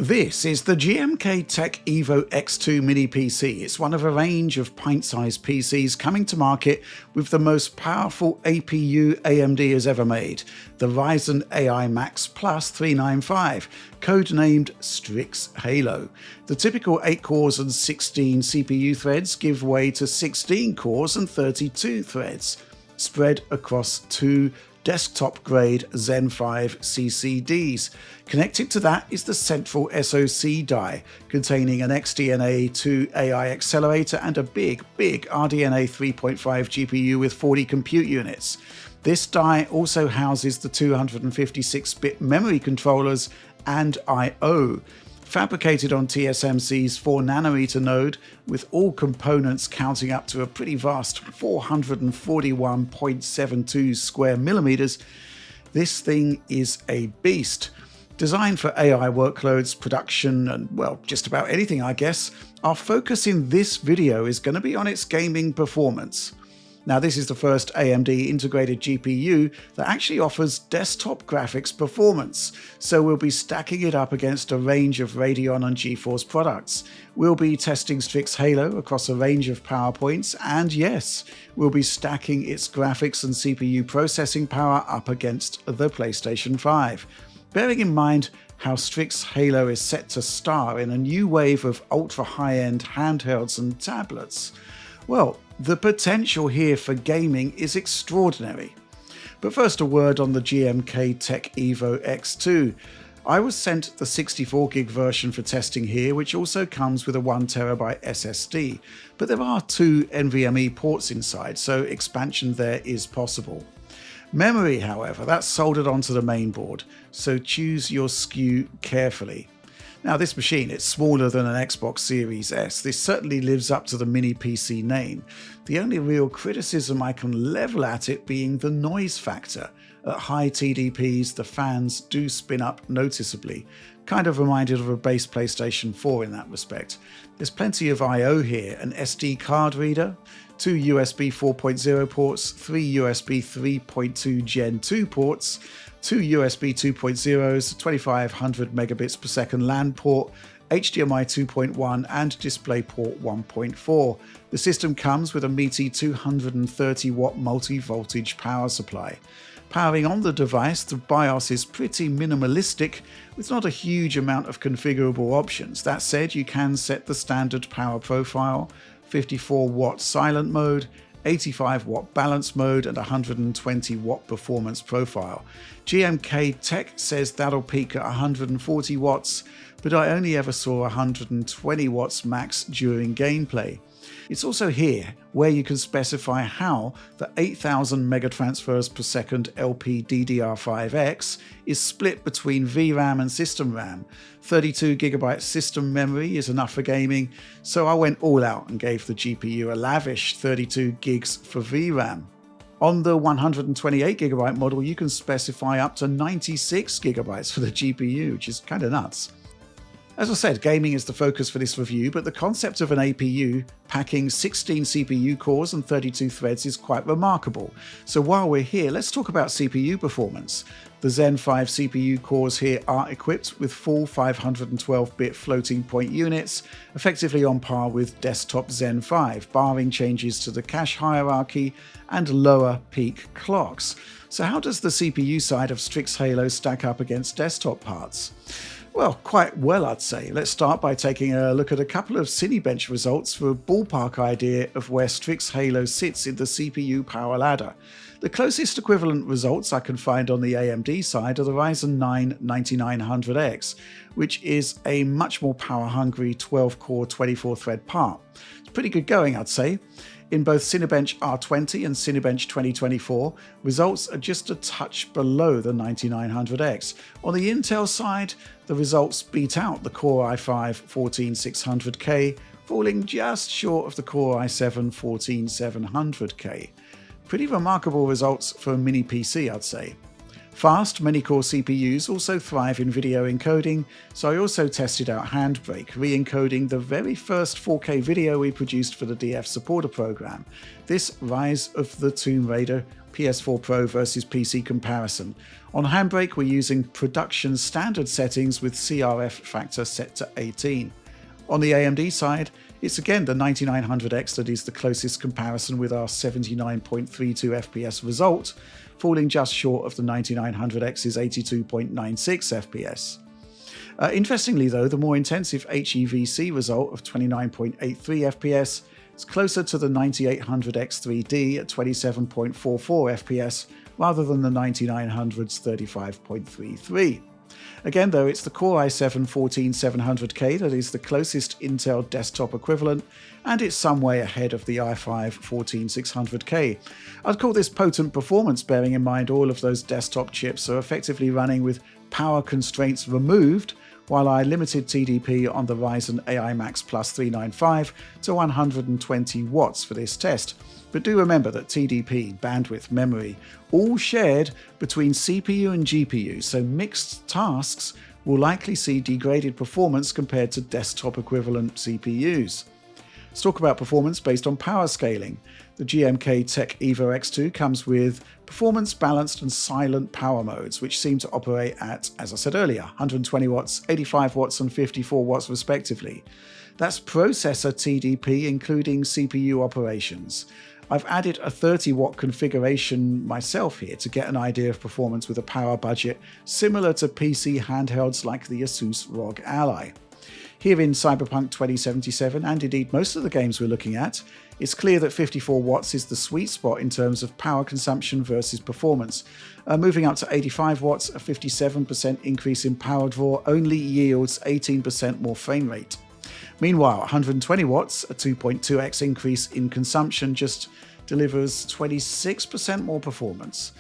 This is the GMKTec Evo-X2 mini PC. It's one of a range of pint-sized PCs coming to market with the most powerful APU AMD has ever made, the Ryzen AI Max Plus 395, codenamed Strix Halo. The typical 8 cores and 16 CPU threads give way to 16 cores and 32 threads, spread across two desktop-grade Zen 5 CCDs. Connected to that is the central SoC die, containing an XDNA 2 AI accelerator and a big RDNA 3.5 GPU with 40 compute units. This die also houses the 256-bit memory controllers and I/O. Fabricated on TSMC's 4nm node, with all components counting up to a pretty vast 441.72 square millimeters, this thing is a beast. Designed for AI workloads, production, and well, just about anything I guess, our focus in this video is going to be on its gaming performance. Now, this is the first AMD integrated GPU that actually offers desktop graphics performance, so we'll be stacking it up against a range of Radeon and GeForce products. We'll be testing Strix Halo across a range of power points, and yes, we'll be stacking its graphics and CPU processing power up against the PlayStation 5. Bearing in mind how Strix Halo is set to star in a new wave of ultra-high-end handhelds and tablets, well, the potential here for gaming is extraordinary. But first, a word on the GMKTec Evo-X2. I was sent the 64GB version for testing here, which also comes with a 1TB SSD, but there are two NVMe ports inside, so expansion there is possible. Memory, however, that's soldered onto the main board, so choose your SKU carefully. Now, this machine, it's smaller than an Xbox Series S. This certainly lives up to the mini PC name. The only real criticism I can level at it being the noise factor. At high TDPs, the fans do spin up noticeably. Kind of reminded of a base PlayStation 4 in that respect. There's plenty of I/O here, an SD card reader, two USB 4.0 ports, three USB 3.2 Gen 2 ports, two USB 2.0s, 2500 megabits per second LAN port, HDMI 2.1 and DisplayPort 1.4. The system comes with a meaty 230 watt multi-voltage power supply. Powering on the device, the BIOS is pretty minimalistic with not a huge amount of configurable options. That said, you can set the standard power profile, 54 watt silent mode, 85 watt balance mode and 120 watt performance profile. GMKTec says that'll peak at 140 watts, but I only ever saw 120 watts max during gameplay. It's also here where you can specify how the 8000 megatransfers per second LPDDR5X is split between VRAM and system RAM. 32GB system memory is enough for gaming, so I went all out and gave the GPU a lavish 32 gigs for VRAM. On the 128GB model, you can specify up to 96GB for the GPU, which is kind of nuts. As I said, gaming is the focus for this review, but the concept of an APU packing 16 CPU cores and 32 threads is quite remarkable. So while we're here, let's talk about CPU performance. The Zen 5 CPU cores here are equipped with full 512-bit floating point units, effectively on par with desktop Zen 5, barring changes to the cache hierarchy and lower peak clocks. So how does the CPU side of Strix Halo stack up against desktop parts? Well, quite well, I'd say. Let's start by taking a look at a couple of Cinebench results for a ballpark idea of where Strix Halo sits in the CPU power ladder. The closest equivalent results I can find on the AMD side are the Ryzen 9 9900X, which is a much more power-hungry 12-core 24-thread part. It's pretty good going, I'd say. In both Cinebench R20 and Cinebench 2024, results are just a touch below the 9900X. On the Intel side, the results beat out the Core i5 14600K, falling just short of the Core i7 14700K. Pretty remarkable results for a mini PC, I'd say. Fast many-core CPUs also thrive in video encoding, so I also tested out Handbrake, re-encoding the very first 4K video we produced for the DF Supporter program. This Rise of the Tomb Raider PS4 Pro versus PC comparison. On Handbrake, we're using production standard settings with CRF factor set to 18. On the AMD side, it's again the 9900X that is the closest comparison with our 79.32 FPS result, falling just short of the 9900X's 82.96 FPS. Interestingly though, the more intensive HEVC result of 29.83 FPS is closer to the 9800X3D at 27.44 FPS rather than the 9900's 35.33. Again though, it's the Core i7-14700K that is the closest Intel desktop equivalent, and it's some way ahead of the i5-14600K. I'd call this potent performance, bearing in mind all of those desktop chips are effectively running with power constraints removed, while I limited TDP on the Ryzen AI Max Plus 395 to 120 watts for this test. But do remember that TDP, bandwidth, memory, all shared between CPU and GPU, so mixed tasks will likely see degraded performance compared to desktop equivalent CPUs. Let's talk about performance based on power scaling. The GMKTec Evo-X2 comes with performance, balanced and silent power modes, which seem to operate at, as I said earlier, 120 watts, 85 watts and 54 watts respectively. That's processor TDP, including CPU operations. I've added a 30 watt configuration myself here to get an idea of performance with a power budget similar to PC handhelds like the Asus ROG Ally. Here in Cyberpunk 2077, and indeed most of the games we're looking at, it's clear that 54 watts is the sweet spot in terms of power consumption versus performance. Moving up to 85 watts, a 57% increase in power draw only yields 18% more frame rate. Meanwhile, 120 watts, a 2.2x increase in consumption, just delivers 26% more performance.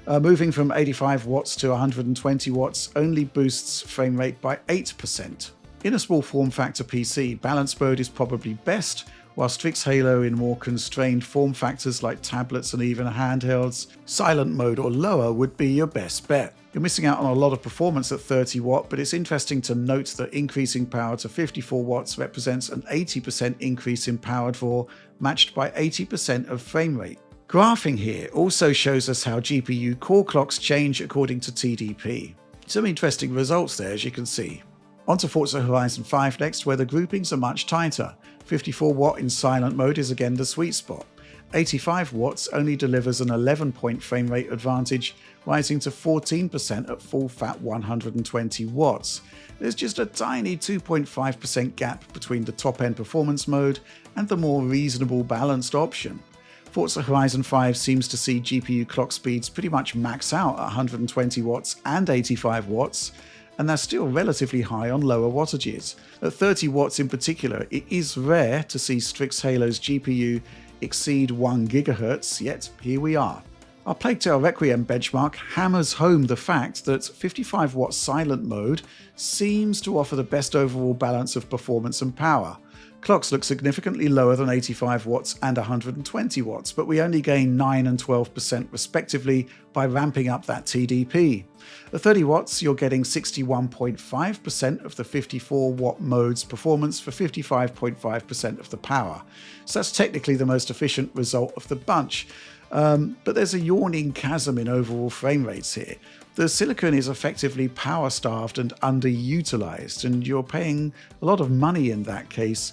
Moving from 85 watts to 120 watts only boosts frame rate by 8%. In a small form factor PC, balanced mode is probably best, while Strix Halo in more constrained form factors like tablets and even handhelds, silent mode or lower would be your best bet. You're missing out on a lot of performance at 30 watt, but it's interesting to note that increasing power to 54 watts represents an 80% increase in power draw, matched by 80% of frame rate. Graphing here also shows us how GPU core clocks change according to TDP. Some interesting results there, as you can see. Onto Forza Horizon 5 next, where the groupings are much tighter. 54 watt in silent mode is again the sweet spot. 85 watts only delivers an 11-point frame rate advantage, rising to 14% at full fat 120 watts. There's just a tiny 2.5% gap between the top-end performance mode and the more reasonable balanced option. Forza Horizon 5 seems to see GPU clock speeds pretty much max out at 120 watts and 85 watts, and they're still relatively high on lower wattages. At 30 watts in particular, it is rare to see Strix Halo's GPU exceed 1 GHz, yet here we are. Our Plague Tale Requiem benchmark hammers home the fact that 55 watt silent mode seems to offer the best overall balance of performance and power. Clocks look significantly lower than 85 watts and 120 watts, but we only gain 9 and 12% respectively by ramping up that TDP. At 30 watts, you're getting 61.5% of the 54 watt mode's performance for 55.5% of the power. So that's technically the most efficient result of the bunch. But there's a yawning chasm in overall frame rates here. The silicon is effectively power starved and underutilized, and you're paying a lot of money in that case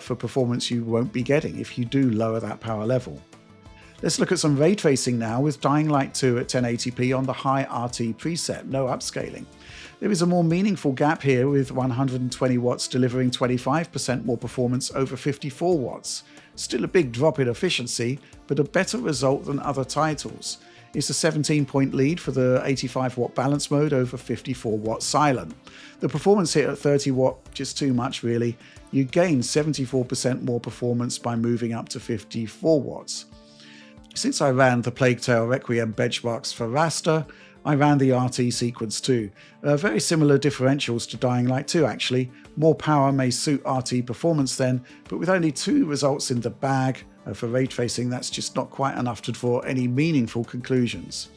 for performance you won't be getting if you do lower that power level. Let's look at some ray tracing now with Dying Light 2 at 1080p on the high RT preset, no upscaling. There is a more meaningful gap here with 120 watts delivering 25% more performance over 54 watts. Still a big drop in efficiency, but a better result than other titles. It's a 17-point lead for the 85 watt balance mode over 54 watt silent. The performance here at 30 watt, just too much really. You gain 74% more performance by moving up to 54 watts. Since I ran the Plague Tale Requiem benchmarks for raster, I ran the RT sequence too. Very similar differentials to Dying Light 2 actually. More power may suit RT performance then, but with only 2 results in the bag for ray tracing, that's just not quite enough to draw any meaningful conclusions.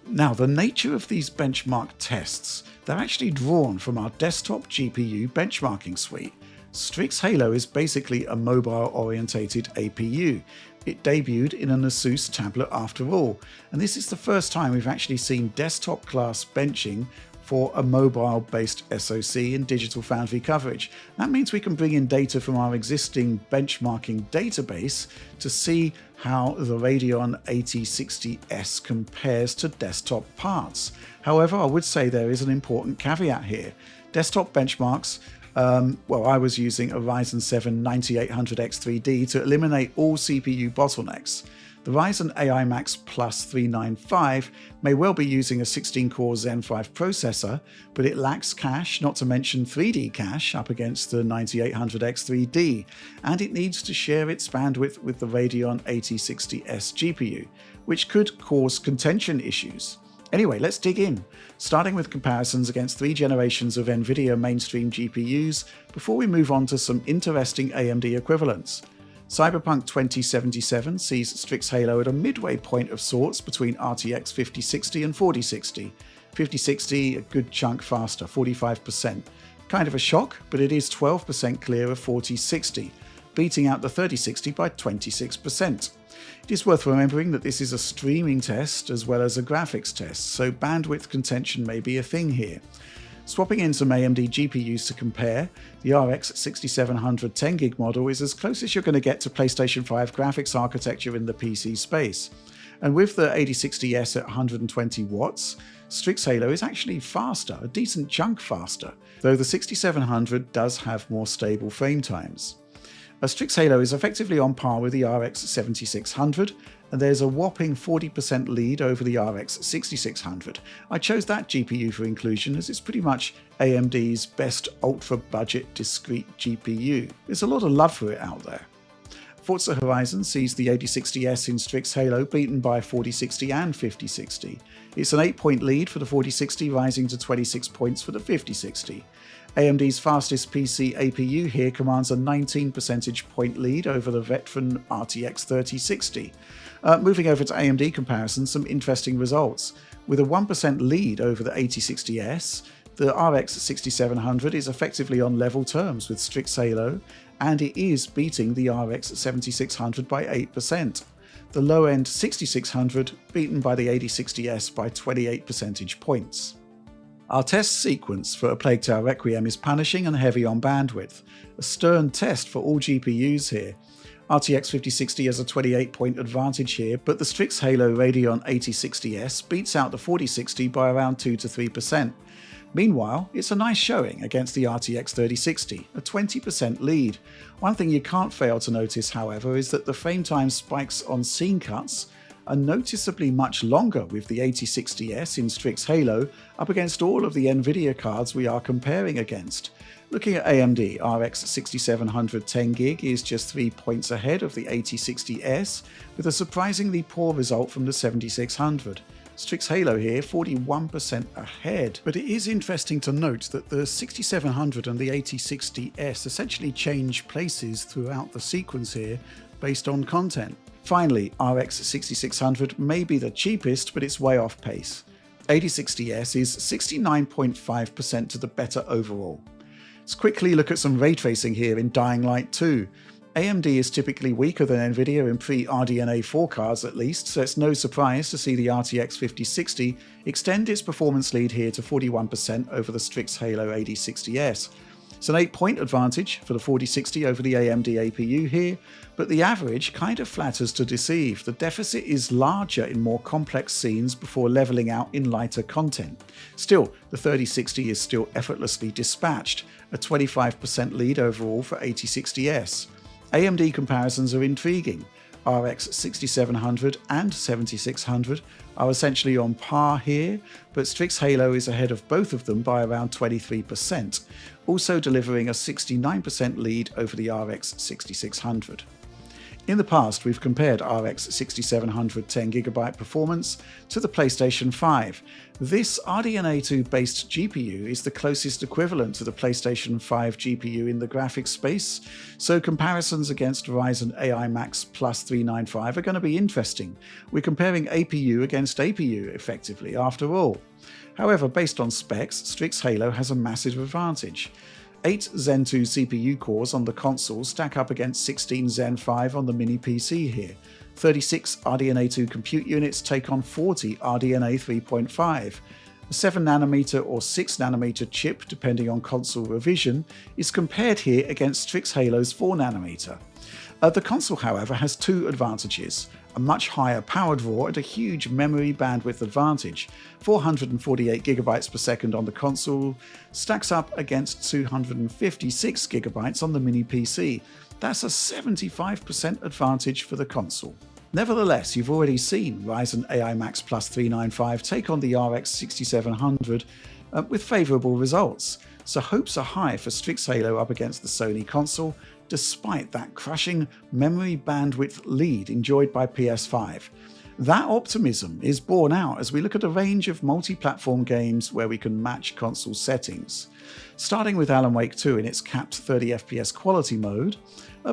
Now, the nature of these benchmark tests, they're actually drawn from our desktop GPU benchmarking suite. Strix Halo is basically a mobile-orientated APU. It debuted in an Asus tablet after all, and this is the first time we've actually seen desktop class benching for a mobile-based SoC in Digital Foundry coverage. That means we can bring in data from our existing benchmarking database to see how the Radeon 8060S compares to desktop parts. However, I would say there is an important caveat here. Desktop benchmarks, I was using a Ryzen 7 9800X3D to eliminate all CPU bottlenecks. The Ryzen AI Max Plus 395 may well be using a 16-core Zen 5 processor, but it lacks cache, not to mention 3D cache up against the 9800X3D, and it needs to share its bandwidth with the Radeon 8060S GPU, which could cause contention issues. Anyway, let's dig in, starting with comparisons against 3 generations of NVIDIA mainstream GPUs before we move on to some interesting AMD equivalents. Cyberpunk 2077 sees Strix Halo at a midway point of sorts between RTX 5060 and 4060. 5060 a good chunk faster, 45%. Kind of a shock, but it is 12% clear of 4060, beating out the 3060 by 26%. It is worth remembering that this is a streaming test as well as a graphics test, so bandwidth contention may be a thing here. Swapping in some AMD GPUs to compare, the RX 6700 10GB model is as close as you're going to get to PlayStation 5 graphics architecture in the PC space. And with the 8060S at 120 watts, Strix Halo is actually faster, a decent chunk faster, though the 6700 does have more stable frame times. A Strix Halo is effectively on par with the RX 7600, and there's a whopping 40% lead over the RX 6600. I chose that GPU for inclusion as it's pretty much AMD's best ultra-budget discrete GPU. There's a lot of love for it out there. Forza Horizon sees the 8060S in Strix Halo beaten by 4060 and 5060. It's an 8-point lead for the 4060, rising to 26 points for the 5060. AMD's fastest PC APU here commands a 19 percentage point lead over the veteran RTX 3060. Moving over to AMD comparisons, some interesting results. With a 1% lead over the 8060S, the RX 6700 is effectively on level terms with Strix Halo, and it is beating the RX 7600 by 8%. The low-end 6600 beaten by the 8060S by 28 percentage points. Our test sequence for A Plague Tale Requiem is punishing and heavy on bandwidth. A stern test for all GPUs here. RTX 5060 has a 28-point advantage here, but the Strix Halo Radeon 8060S beats out the 4060 by around 2 to 3%. Meanwhile, it's a nice showing against the RTX 3060, a 20% lead. One thing you can't fail to notice, however, is that the frame time spikes on scene cuts are noticeably much longer with the 8060S in Strix Halo up against all of the NVIDIA cards we are comparing against. Looking at AMD, RX 6700 10GB is just 3 points ahead of the 8060S, with a surprisingly poor result from the 7600. Strix Halo here, 41% ahead. But it is interesting to note that the 6700 and the 8060S essentially change places throughout the sequence here based on content. Finally, RX 6600 may be the cheapest, but it's way off pace. 8060S is 69.5% to the better overall. Let's quickly look at some ray tracing here in Dying Light 2. AMD is typically weaker than NVIDIA in pre-RDNA 4 cards at least, so it's no surprise to see the RTX 5060 extend its performance lead here to 41% over the Strix Halo 8060S. It's an 8-point advantage for the 4060 over the AMD APU here, but the average kind of flatters to deceive. The deficit is larger in more complex scenes before leveling out in lighter content. Still, the 3060 is still effortlessly dispatched, a 25% lead overall for 8060S. AMD comparisons are intriguing. RX 6700 and 7600 are essentially on par here, but Strix Halo is ahead of both of them by around 23%, also delivering a 69% lead over the RX 6600. In the past, we've compared RX 6700 10GB performance to the PlayStation 5. This RDNA 2 based GPU is the closest equivalent to the PlayStation 5 GPU in the graphics space, so comparisons against Ryzen AI Max Plus 395 are going to be interesting. We're comparing APU against APU effectively, after all. However, based on specs, Strix Halo has a massive advantage. 8 Zen 2 CPU cores on the console stack up against 16 Zen 5 on the mini PC here. 36 RDNA 2 compute units take on 40 RDNA 3.5. A 7nm or 6nm chip, depending on console revision, is compared here against Strix Halo's 4nm. The console, however, has two advantages: a much higher power draw and a huge memory bandwidth advantage. 448GB per second on the console stacks up against 256GB on the mini PC. That's a 75% advantage for the console. Nevertheless, you've already seen Ryzen AI Max Plus 395 take on the RX 6700 with favourable results, so hopes are high for Strix Halo up against the Sony console, despite that crushing memory bandwidth lead enjoyed by PS5. That optimism is borne out as we look at a range of multi-platform games where we can match console settings. Starting with Alan Wake 2 in its capped 30fps quality mode,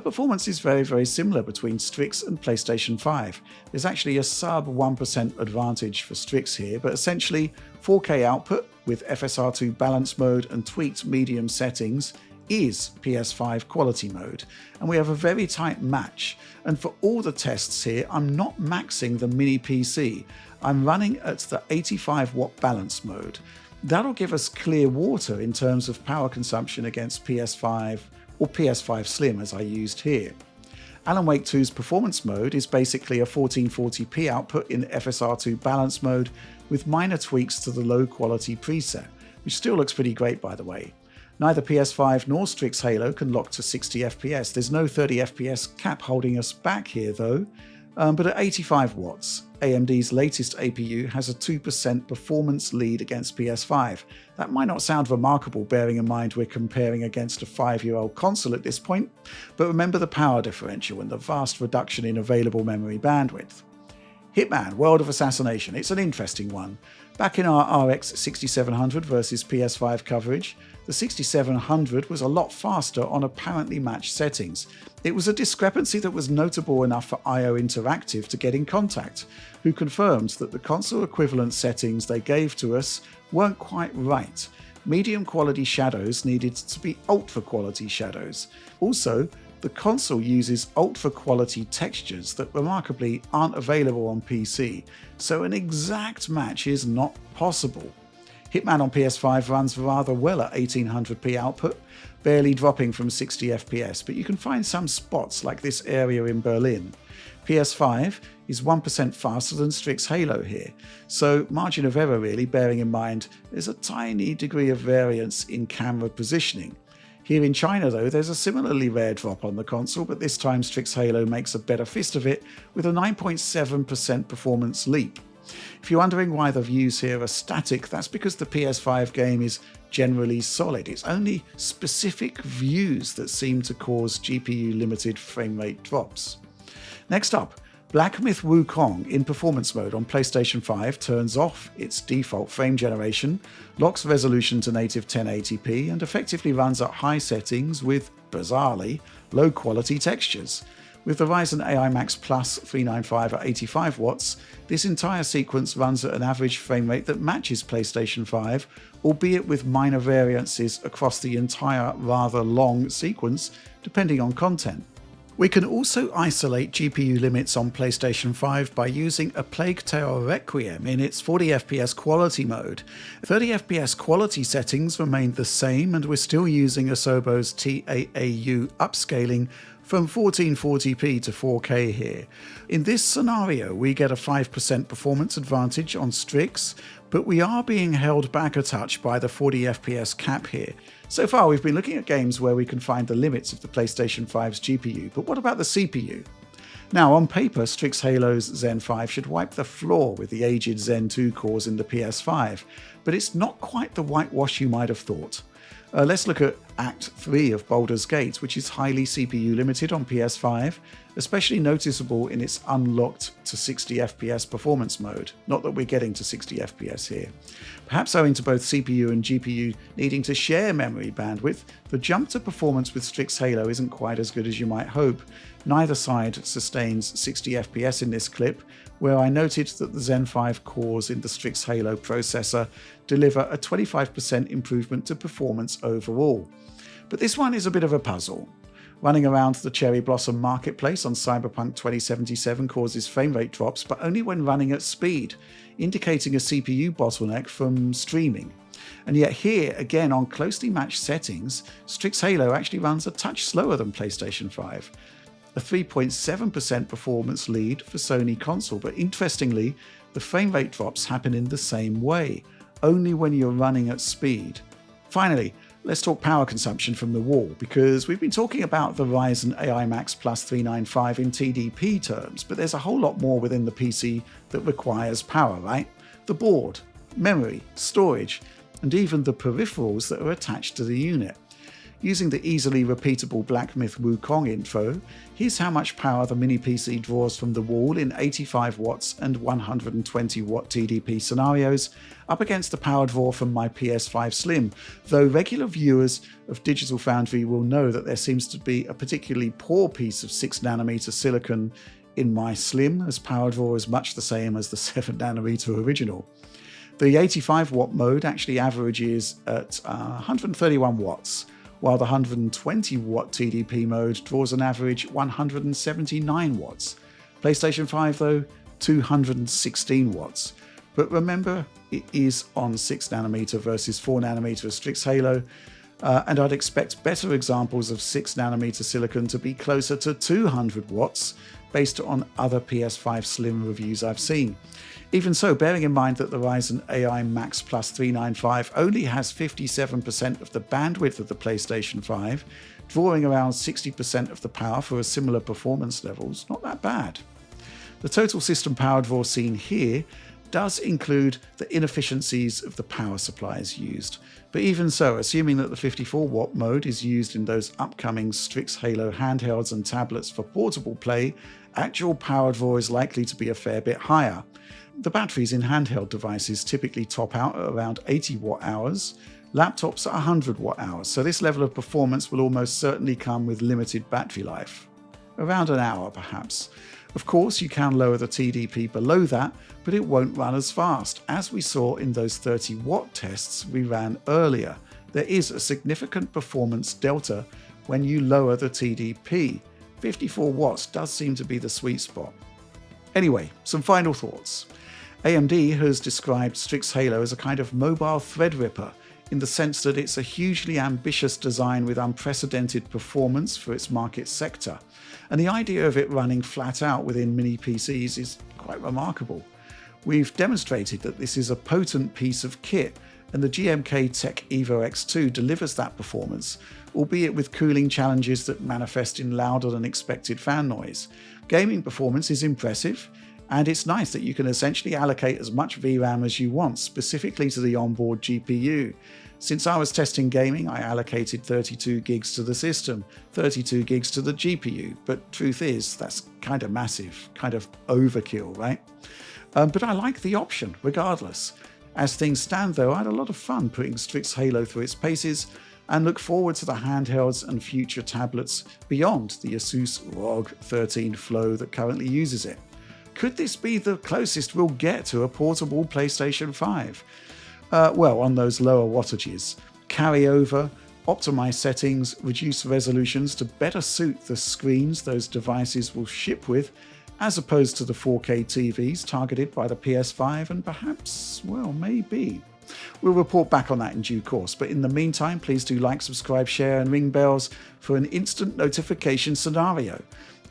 performance is very similar between Strix and PlayStation 5. There's actually a sub 1% advantage for Strix here, but essentially 4K output with FSR2 balance mode and tweaked medium settings is PS5 quality mode, and we have a very tight match. And for all the tests here, I'm not maxing the mini PC. I'm running at the 85W balance mode. That'll give us clear water in terms of power consumption against PS5 or PS5 Slim as I used here. Alan Wake 2's performance mode is basically a 1440p output in FSR2 balance mode with minor tweaks to the low quality preset, which still looks pretty great by the way. Neither PS5 nor Strix Halo can lock to 60fps. There's no 30fps cap holding us back here though, but at 85 watts, AMD's latest APU has a 2% performance lead against PS5. That might not sound remarkable bearing in mind we're comparing against a 5-year-old console at this point, but remember the power differential and the vast reduction in available memory bandwidth. Hitman, World of Assassination, it's an interesting one. Back in our RX 6700 versus PS5 coverage, the 6700 was a lot faster on apparently matched settings. It was a discrepancy that was notable enough for IO Interactive to get in contact, who confirmed that the console equivalent settings they gave to us weren't quite right. Medium quality shadows needed to be ultra quality shadows. Also, the console uses ultra quality textures that remarkably aren't available on PC, so an exact match is not possible. Hitman on PS5 runs rather well at 1800p output, barely dropping from 60fps, but you can find some spots like this area in Berlin. PS5 is 1% faster than Strix Halo here, so margin of error really, bearing in mind there's a tiny degree of variance in camera positioning. Here in China though, there's a similarly rare drop on the console, but this time Strix Halo makes a better fist of it with a 9.7% performance leap. If you're wondering why the views here are static, that's because the PS5 game is generally solid. It's only specific views that seem to cause GPU limited frame rate drops. Next up, Black Myth Wukong in performance mode on PlayStation 5 turns off its default frame generation, locks resolution to native 1080p, and effectively runs at high settings with, bizarrely, low quality textures. With the Ryzen AI Max Plus 395 at 85 watts, this entire sequence runs at an average frame rate that matches PlayStation 5, albeit with minor variances across the entire rather long sequence, depending on content. We can also isolate GPU limits on PlayStation 5 by using A Plague Tale Requiem in its 40fps quality mode. 30fps quality settings remained the same, and we're still using Asobo's TAAU upscaling from 1440p to 4K here. In this scenario, we get a 5% performance advantage on Strix, but we are being held back a touch by the 40fps cap here. So far, we've been looking at games where we can find the limits of the PlayStation 5's GPU, but what about the CPU? Now, on paper, Strix Halo's Zen 5 should wipe the floor with the aged Zen 2 cores in the PS5, but it's not quite the whitewash you might have thought. Let's look at Act 3 of Baldur's Gate, which is highly CPU limited on PS5, especially noticeable in its unlocked to 60fps performance mode. Not that we're getting to 60fps here. Perhaps owing to both CPU and GPU needing to share memory bandwidth, the jump to performance with Strix Halo isn't quite as good as you might hope. Neither side sustains 60fps in this clip, where I noted that the Zen 5 cores in the Strix Halo processor deliver a 25% improvement to performance overall. But this one is a bit of a puzzle. Running around the Cherry Blossom marketplace on Cyberpunk 2077 causes frame rate drops, but only when running at speed, indicating a CPU bottleneck from streaming. And yet here, again on closely matched settings, Strix Halo actually runs a touch slower than PlayStation 5. A 3.7% performance lead for Sony console, but interestingly, the frame rate drops happen in the same way, only when you're running at speed. Finally, let's talk power consumption from the wall, because we've been talking about the Ryzen AI Max Plus 395 in TDP terms, but there's a whole lot more within the PC that requires power, right? The board, memory, storage, and even the peripherals that are attached to the unit. Using the easily repeatable Black Myth Wukong intro, here's how much power the mini PC draws from the wall in 85 watts and 120 watt TDP scenarios, up against the power draw from my PS5 Slim, though regular viewers of Digital Foundry will know that there seems to be a particularly poor piece of 6nm silicon in my Slim, as power draw is much the same as the 7nm original. The 85 watt mode actually averages at 131 watts, while the 120 watt TDP mode draws an average 179 watts. PlayStation 5 though, 216 watts. But remember, it is on 6nm versus 4nm Strix Halo, and I'd expect better examples of 6nm silicon to be closer to 200 watts based on other PS5 Slim reviews I've seen. Even so, bearing in mind that the Ryzen AI Max Plus 395 only has 57% of the bandwidth of the PlayStation 5, drawing around 60% of the power for a similar performance levels, not that bad. The total system power draw seen here does include the inefficiencies of the power supplies used. But even so, assuming that the 54 watt mode is used in those upcoming Strix Halo handhelds and tablets for portable play, actual power draw is likely to be a fair bit higher. The batteries in handheld devices typically top out at around 80 watt hours, laptops at 100 watt hours, so this level of performance will almost certainly come with limited battery life. Around an hour perhaps. Of course, you can lower the TDP below that, but it won't run as fast, as we saw in those 30 watt tests we ran earlier. There is a significant performance delta when you lower the TDP. 54 watts does seem to be the sweet spot. Anyway, some final thoughts. AMD has described Strix Halo as a kind of mobile threadripper, in the sense that it's a hugely ambitious design with unprecedented performance for its market sector. And the idea of it running flat out within mini PCs is quite remarkable. We've demonstrated that this is a potent piece of kit, and the GMKTec Evo-X2 delivers that performance, albeit with cooling challenges that manifest in louder than expected fan noise. Gaming performance is impressive, and it's nice that you can essentially allocate as much VRAM as you want, specifically to the onboard GPU. Since I was testing gaming, I allocated 32 gigs to the system, 32 gigs to the GPU, but truth is, that's kind of massive, kind of overkill, right? But I like the option, regardless. As things stand though, I had a lot of fun putting Strix Halo through its paces, and look forward to the handhelds and future tablets beyond the Asus ROG 13 Flow that currently uses it. Could this be the closest we'll get to a portable PlayStation 5? Well, on those lower wattages. Carry over, optimize settings, reduce resolutions to better suit the screens those devices will ship with, as opposed to the 4K TVs targeted by the PS5, and perhaps, well, maybe. We'll report back on that in due course, but in the meantime, please do like, subscribe, share, and ring bells for an instant notification scenario.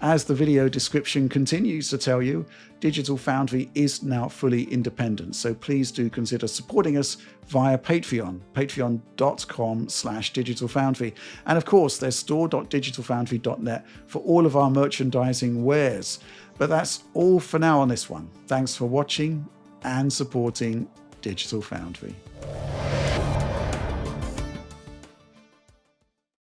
As the video description continues to tell you, Digital Foundry is now fully independent, so please do consider supporting us via Patreon, patreon.com/digitalfoundry. And of course, there's store.digitalfoundry.net for all of our merchandising wares. But that's all for now on this one. Thanks for watching and supporting Digital Foundry.